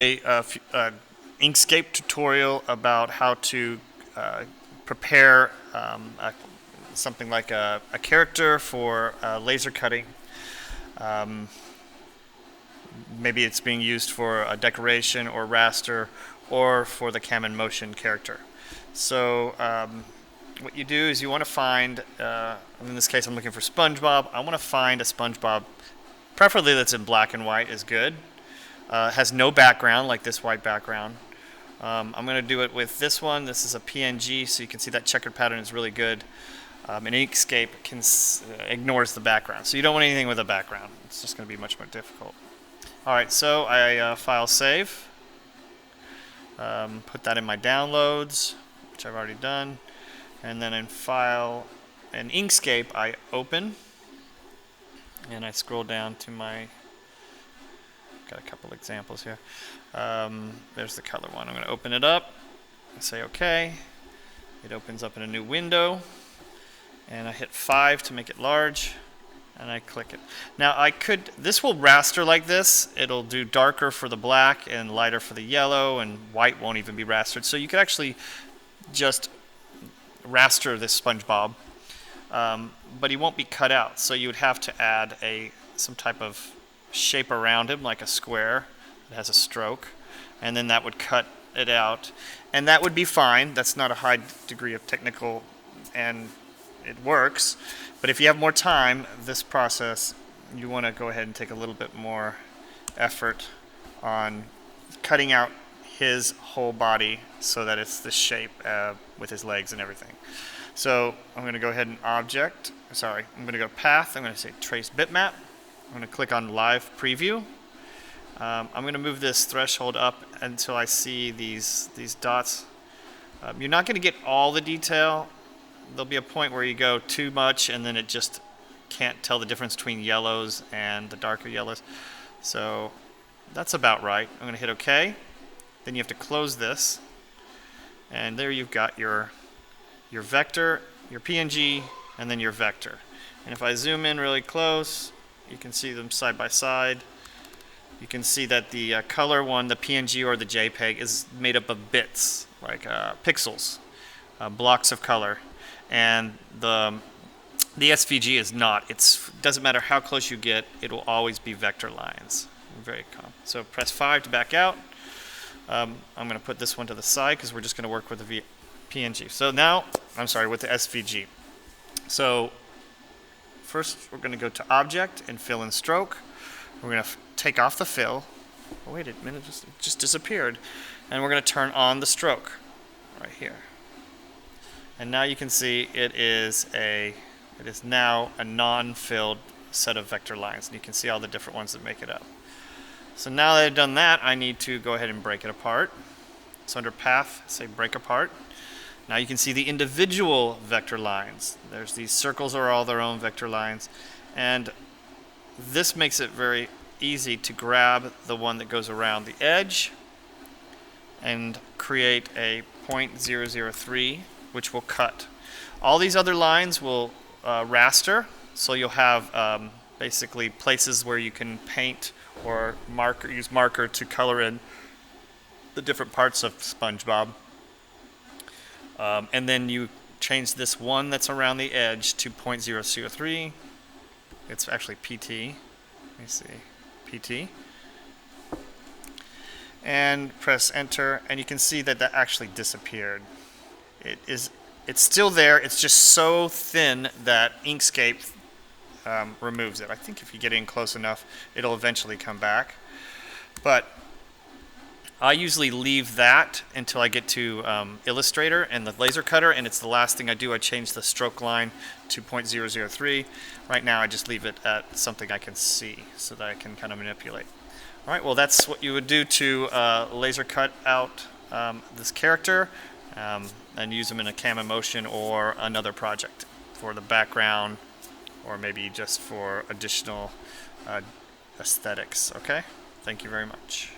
a Inkscape tutorial about how to prepare something like a character for laser cutting. Maybe it's being used for a decoration or raster or for the cam and motion character. So what you do is you want to find, in this case I'm looking for SpongeBob. I want to find a SpongeBob, preferably that's in black and white is good. Has no background like this white background. I'm going to do it with this one. This is a PNG, so you can see that checkered pattern is really good. And Inkscape ignores the background, so you don't want anything with a background. It's just going to be much more difficult. Alright, so I file save. Put that in my downloads, which I've already done. And then in file and Inkscape, I open. And I scroll down to my, got a couple examples here. There's the color one. I'm going to open it up and say OK. It opens up in a new window. And I hit 5 to make it large. And I click it. Now this will raster like this. It'll do darker for the black and lighter for the yellow, and white won't even be rastered. So you could actually just raster this SpongeBob, but he won't be cut out. So you would have to add some type of shape around him, like a square that has a stroke, and then that would cut it out. And that would be fine. That's not a high degree of technical, and it works. But if you have more time, this process, you want to go ahead and take a little bit more effort on cutting out his whole body so that it's the shape with his legs and everything. So I'm going to go ahead and I'm going to go to path. I'm going to say trace bitmap. I'm going to click on live preview. I'm going to move this threshold up until I see these dots. You're not going to get all the detail. There'll be a point where you go too much and then it just can't tell the difference between yellows and the darker yellows. So that's about right. I'm going to hit OK. Then you have to close this. And there you've got your vector, your PNG, and then your vector. And if I zoom in really close, you can see them side by side. You can see that the color one, the PNG or the JPEG, is made up of bits, like pixels, blocks of color. And the SVG is not. It doesn't matter how close you get, it will always be vector lines. Very common. So press 5 to back out. I'm going to put this one to the side because we're just going to work with the PNG. So now, with the SVG. So first we're going to go to Object and Fill and Stroke. We're going to take off the fill. Oh, wait a minute, it just disappeared. And we're going to turn on the stroke right here. And now you can see it is now a non-filled set of vector lines. And you can see all the different ones that make it up. So now that I've done that, I need to go ahead and break it apart. So under Path, say Break Apart. Now you can see the individual vector lines. There's these circles are all their own vector lines. And this makes it very easy to grab the one that goes around the edge and create a 0.003, which will cut. All these other lines will raster, so you'll have basically places where you can paint or use marker to color in the different parts of SpongeBob. And then you change this one that's around the edge to 0.003. It's actually PT. Let me see. PT. And press enter, and you can see that that actually disappeared. It's still there. It's just so thin that Inkscape removes it. I think if you get in close enough, it'll eventually come back. But I usually leave that until I get to Illustrator and the laser cutter, and it's the last thing I do. I change the stroke line to 0.003. Right now I just leave it at something I can see so that I can kind of manipulate. All right, well that's what you would do to laser cut out this character and use them in a cam and motion or another project for the background or maybe just for additional aesthetics. Okay, thank you very much.